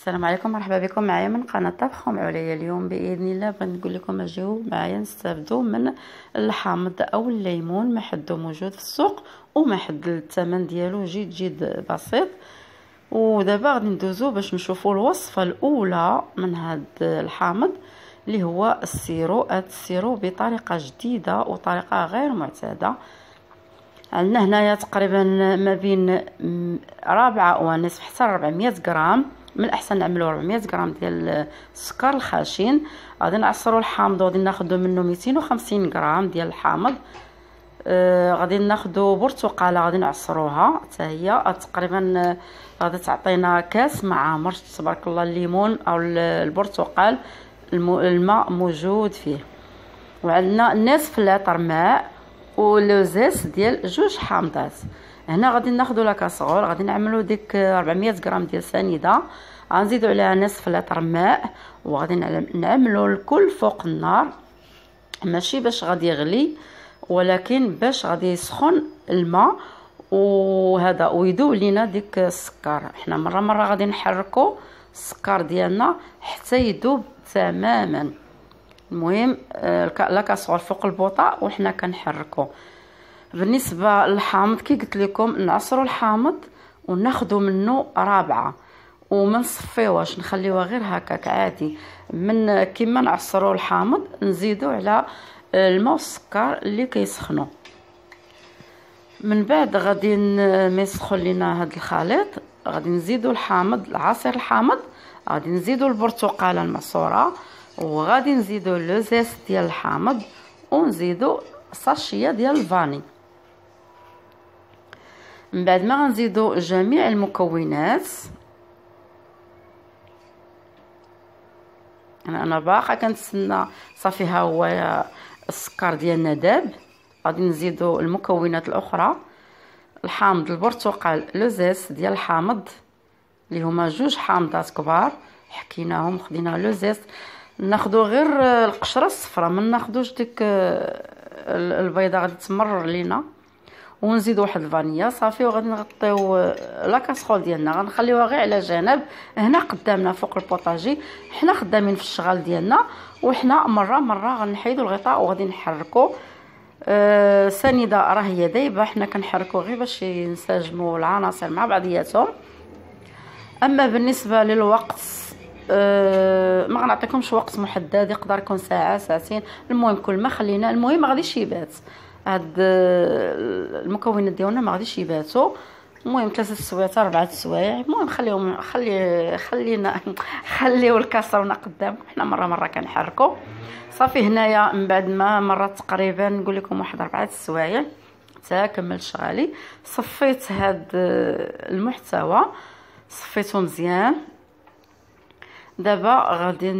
السلام عليكم، مرحبا بكم معايا من قناه طبخ عليا. اليوم باذن الله بغيت نقول لكم اجيو معايا نستافدوا من الحامض او الليمون. محدو موجود في السوق ومحد الثمن ديالو جد بسيط. ودابا غادي ندوزو باش نشوفوا الوصفه الاولى من هذا الحامض اللي هو السيرو. هذا السيرو بطريقه جديده وطريقه غير معتاده. عندنا هنايا تقريبا ما بين ربعة ونصف حتى 400 غرام. من الاحسن نعملوا 400 غرام ديال السكر الخشن. غادي نعصروا الحامض وغادي ناخذوا منه 250 غرام ديال الحامض. غادي ناخذوا برتقاله غادي نعصروها حتى هي تقريبا غادي تعطينا كاس مع مرش تبارك الله الليمون او البرتقال الماء موجود فيه. وعندنا نصف لتر ماء ولوزيس ديال 2 حامضات. هنا غادي ناخذوا لا كاسرول غادي نعملوا ديك 400 غرام ديال سنيده. غنزيدوا عليها نصف لتر ماء وغادي نعملوا الكل فوق النار، ماشي باش غادي يغلي ولكن باش غادي يسخن الماء وهذا ويذوب لينا ديك السكر. حنا مره غادي نحركوا السكر ديالنا حتى يذوب تماما. المهم لا كاسرول فوق البوطه وحنا كنحركوا. بالنسبه للحامض كي قلت لكم نعصروا الحامض وناخذوا منه رابعه وما نصفيوهاش نخليوها غير هكاك عادي. من كيما نعصروا الحامض نزيدوا على الماء والسكر اللي كيسخنوا. من بعد غادي ما يسخن لينا هذا الخليط غادي نزيدوا الحامض العصير الحامض، غادي نزيدوا البرتقاله المعصوره وغادي نزيدوا لوزيس ديال الحامض ونزيدوا ساشيه ديال الفاني. من بعد ما غنزيدوا جميع المكونات انا باقا كنتسنى صافي ها هو السكر ديالنا داب. غادي نزيدوا المكونات الاخرى الحامض البرتقال لوزيس ديال الحامض اللي هما 2 حامضات كبار حكيناهم خدينا لوزيس. ناخذوا غير القشره الصفراء ما ناخذوش ديك البيضه غادي تمرر لينا. ونزيدوا واحد الفانيلا صافي وغادي نغطيو لا كاسرول ديالنا غنخليوها غير على جنب هنا قدامنا فوق البوطاجي. حنا خدامين في الشغال ديالنا وحنا مره غنحيدوا الغطاء وغادي نحركوا. سنيده راه هي دايبه حنا كنحركوا غير باش ينسجموا العناصر مع بعضياتهم. اما بالنسبه للوقت ما غنعطيكمش وقت محدد، يقدر يكون ساعه ساعتين المهم كل ما خلينا المهم ما غاديش يبات. هاد المكونات ديالنا ما غاديش يباتوا. المهم 3 سوايع حتى 4 سوايع. المهم خليهم خليو الكاسرونه قدامكم حنا مره كنحركوا صافي. هنايا من بعد ما مرات تقريبا نقول لكم واحد 4 سوايع حتى كملت شغالي. صفيت هاد المحتوى صفيته مزيان. دابا غادي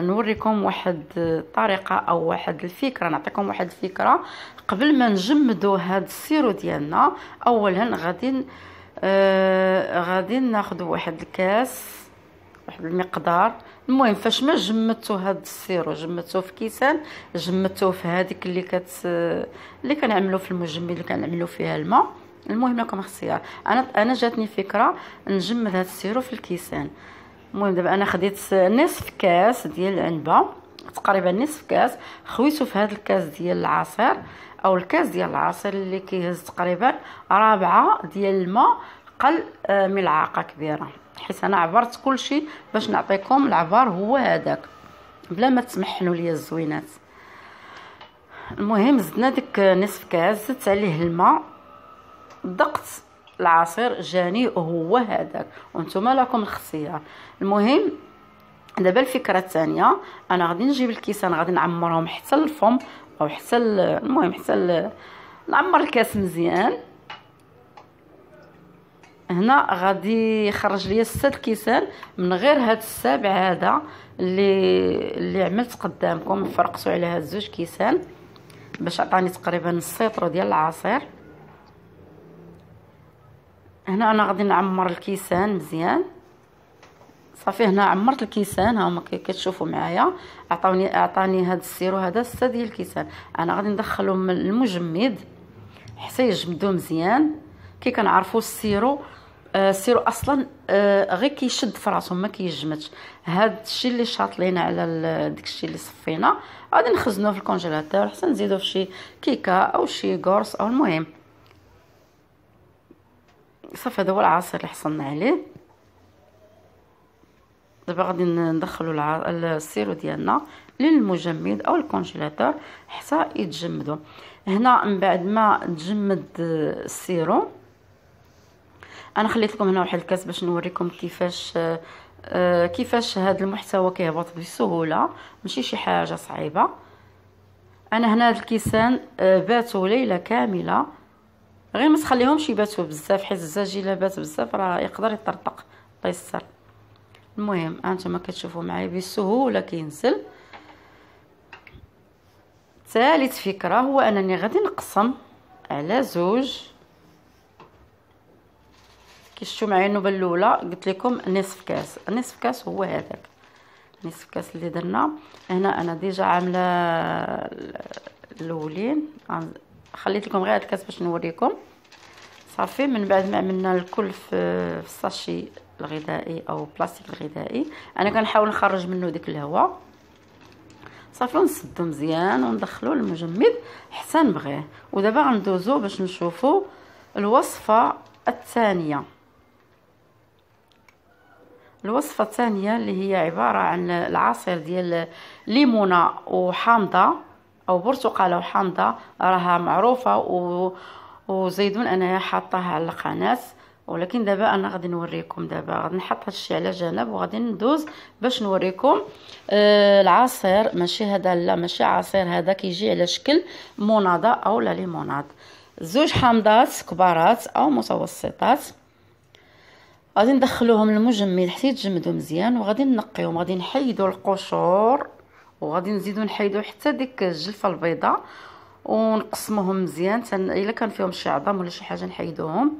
نوريكم واحد الطريقه او واحد الفكره، نعطيكم واحد الفكره قبل ما نجمدوا هاد السيرو ديالنا. اولا غادي ناخذ واحد الكاس واحد المقدار. المهم فاش ما جمدتوا هاد السيرو جمدتوه في كيسان جمدتوه في هذيك اللي كنعملوا في المجمد اللي كنعملوا فيها الماء. المهم لكم اختيار. انا جاتني فكره نجمد هاد السيرو في الكيسان. المهم دابا انا خديت نصف كاس ديال العنبه تقريبا نصف كاس خويته في هذا الكاس ديال العصير او الكاس ديال العصير اللي كيهز تقريبا رابعه ديال الماء قل ملعقه كبيره. حيت انا عبرت كل شيء باش نعطيكم العبار هو هذاك بلا ما تسمحنوا لي الزوينات. المهم زدنا ديك نصف كاس زدت عليه الماء ضقت العصير جاني هو هذاك وانتم لكم الاختيار. المهم دابا الفكره الثانيه انا غادي نجيب الكيسان غادي نعمرهم حتى الفم او حتى المهم حتى نعمر الكاس مزيان. هنا غادي يخرج لي 6 كيسان من غير هاد السابع هذا اللي عملت قدامكم. فرقتو على هاد 2 كيسان باش عطاني تقريبا نص لتر ديال العصير. هنا انا غادي نعمر الكيسان مزيان صافي. هنا عمرت الكيسان ها هما كتشوفوا معايا. عطاني هذا السيرو هذا 6 ديال الكيسان. انا غادي ندخلهم المجمد حتى يجمدوا مزيان. كي كنعرفوا السيرو السيرو اصلا غير كيشد في راسو ما كيجمدش. هاد الشيء اللي شاطلينا على داك الشيء اللي صفينا غادي نخزنوه في الكونجيلاتور، حتى نزيدوه في شي كيكه او شي قرص او المهم. صافي هذا هو العصير اللي حصلنا عليه. دابا غادي ندخلوا السيرو ديالنا للمجمد او الكونجيلاتور حتى يتجمدوا. هنا من بعد ما تجمد السيرو انا خليت لكم هنا واحد الكاس باش نوريكم كيفاش هذا المحتوى كيهبط بسهوله، ماشي شي حاجه صعيبه. انا هنا هاد الكيسان باتوا ليله كامله، غير ما تخليهمش يباتوا بزاف حيت الزاج الا بات بزاف راه يقدر يطرطق، الله يستر. المهم هانتوما كتشوفوا معايا بسهوله كينزل. ثالث فكره هو انني غادي نقسم على زوج. كيشتو معايا النوبه الاولى قلت لكم نصف كاس، نصف كاس هو هذاك نصف كاس اللي درنا هنا. انا ديجا عامله الاولين، خليت لكم غير هذا الكاس باش نوريكم. صافي من بعد ما عملنا الكل في الساشي الغذائي او بلاستيك الغذائي، انا كنحاول نخرج منه ديك الهواء. صافي ونسدو مزيان وندخلو المجمد حتى نبغيه. ودابا غندوزو باش نشوفو الوصفه الثانيه. الوصفه الثانيه اللي هي عباره عن العصير ديال ليمونه وحامضه او برتقاله وحامضه، راها معروفه وزيدون انايا حاطاها على القناه، ولكن دابا انا غادي نوريكم. دابا غادي نحط هادشي على جنب وغادي ندوز باش نوريكم العصير. ماشي هذا، لا ماشي عصير، هذا كيجي على شكل مناضه او لا ليموناد. زوج حامضات كبارات او متوسطات غادي ندخلوهم للمجمد حتى يتجمدوا مزيان، وغادي نقيوهم، غادي نحيدوا القشور وغادي نزيدوا نحيدوا حتى ديك الجلفه البيضاء ونقسموهم مزيان. الا كان فيهم شي عظم ولا شي حاجه نحيدوهم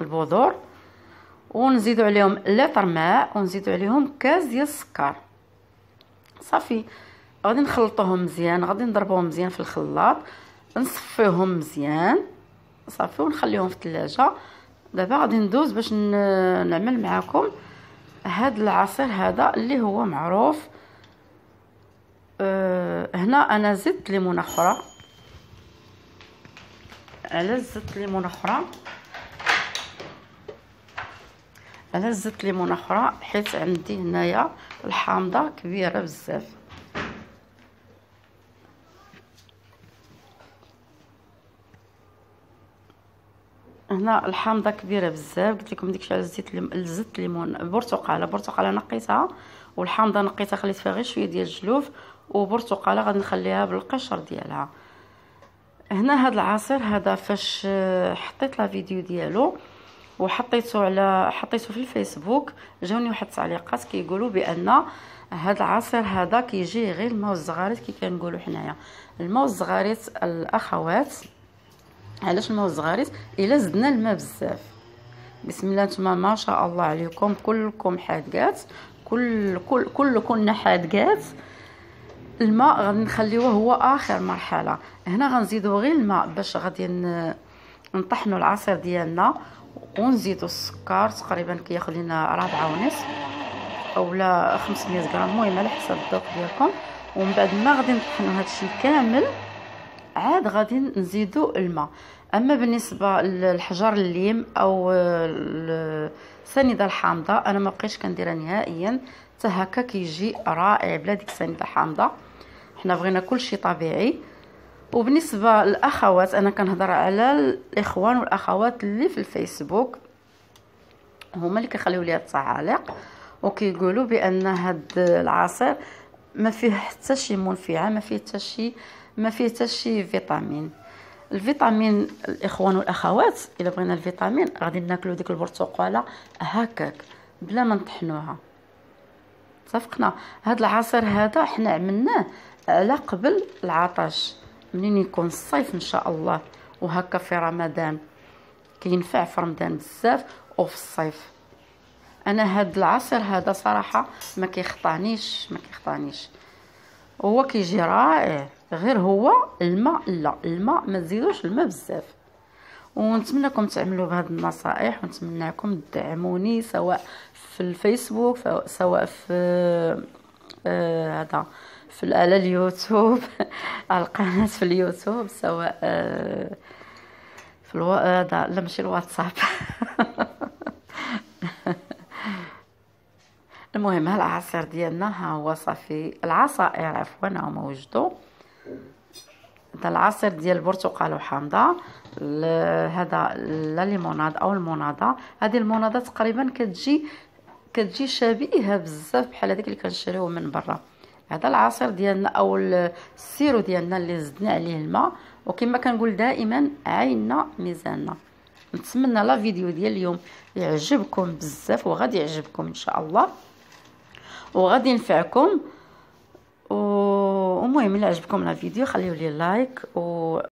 البذور، ونزيدوا عليهم لتر ماء ونزيدوا عليهم كاس ديال السكر. صافي غادي نخلطوهم مزيان، غادي نضربوهم مزيان في الخلاط، نصفيهم مزيان صافي ونخليهم في الثلاجه. دابا غادي ندوز باش نعمل معكم هاد العصير هذا اللي هو معروف. هنا انا زدت ليمونه اخرى، زدت ليمونه اخرى حيت عندي هنايا الحامضه كبيره بزاف. هنا الحامضه كبيره بزاف، قلت لكم ديكشي على زدت ليمون برتقاله نقيتها، والحامضه نقيتها خليت فيها غير شويه ديال الجلوف، وبرتقاله غادي نخليها بالقشر ديالها. هنا هذا العصير هذا فاش حطيت لا فيديو ديالو وحطيته في الفيسبوك، جاوني واحد التعليقات كيقولوا بان هذا العصير هذا كيجي غير الماء والزغاريت كي كنقولوا حنايا. الماء والزغاريت الاخوات، علاش الماء والزغاريت؟ الا زدنا الماء بزاف، بسم الله نتوما ما شاء الله عليكم كلكم حادقات، كلكم حادقات. الماء غادي نخليوه هو اخر مرحله. هنا غنزيدوا غير الماء باش غادي نطحنوا العصير ديالنا، ونزيدوا السكر تقريبا كياخذ لنا 4.5 اولا 500 غرام، المهم على حسب الذوق ديالكم. ومن بعد ما غادي نطحنوا هادشي كامل عاد غادي نزيدوا الماء. اما بالنسبه للحجر الليم او السنيده الحامضه انا ما بقيتش كنديرها نهائيا، حتى هكا كيجي رائع بلا ديك السنيده الحامضه. حنا بغينا كلشي طبيعي. وبالنسبه للاخوات انا كنهضر على الاخوان والاخوات اللي في الفيسبوك، هما اللي كيخليو لي التعاليق وكيقولوا بان هاد العصير ما فيه حتى شي منفعه، ما فيه حتى شي فيتامين. الفيتامين الاخوان والاخوات الا بغينا الفيتامين غادي ناكلوا ديك البرتقاله هكاك بلا ما نطحنوها. اتفقنا؟ هاد العصير هذا حنا عملناه على قبل العطش، منين يكون الصيف ان شاء الله، وهكا في رمضان كينفع في رمضان بزاف وفي الصيف. انا هاد العصير هذا صراحه ما كيخطانيش، هو كيجي رائع. غير هو الماء، لا الماء ما تزيدوش الماء بزاف. ونتمنىكم تعملوا بهذه النصائح، ونتمنىكم تدعموني سواء في الفيسبوك سواء في هذا على اليوتيوب على القناة في اليوتيوب، سواء في هذا لا ماشي الواتساب المهم ها العصير ديالنا، ها هو صافي العصائر عفوا هما وجدوا. هذا العصير ديال البرتقال وحامضه، هذا لا ليموناد او الموناضه. هذه الموناضه تقريبا كتجي شبيهه بزاف بحال هذيك اللي كنشريوه من برا. هذا العصير ديالنا او السيرو ديالنا اللي زدنا عليه الماء، وكما كنقول دائما عيننا ميزاننا. نتمنى لا فيديو ديال اليوم يعجبكم بزاف، وغادي يعجبكم ان شاء الله وغادي ينفعكم. ومهم الا عجبكم الفيديو خليوا لي لايك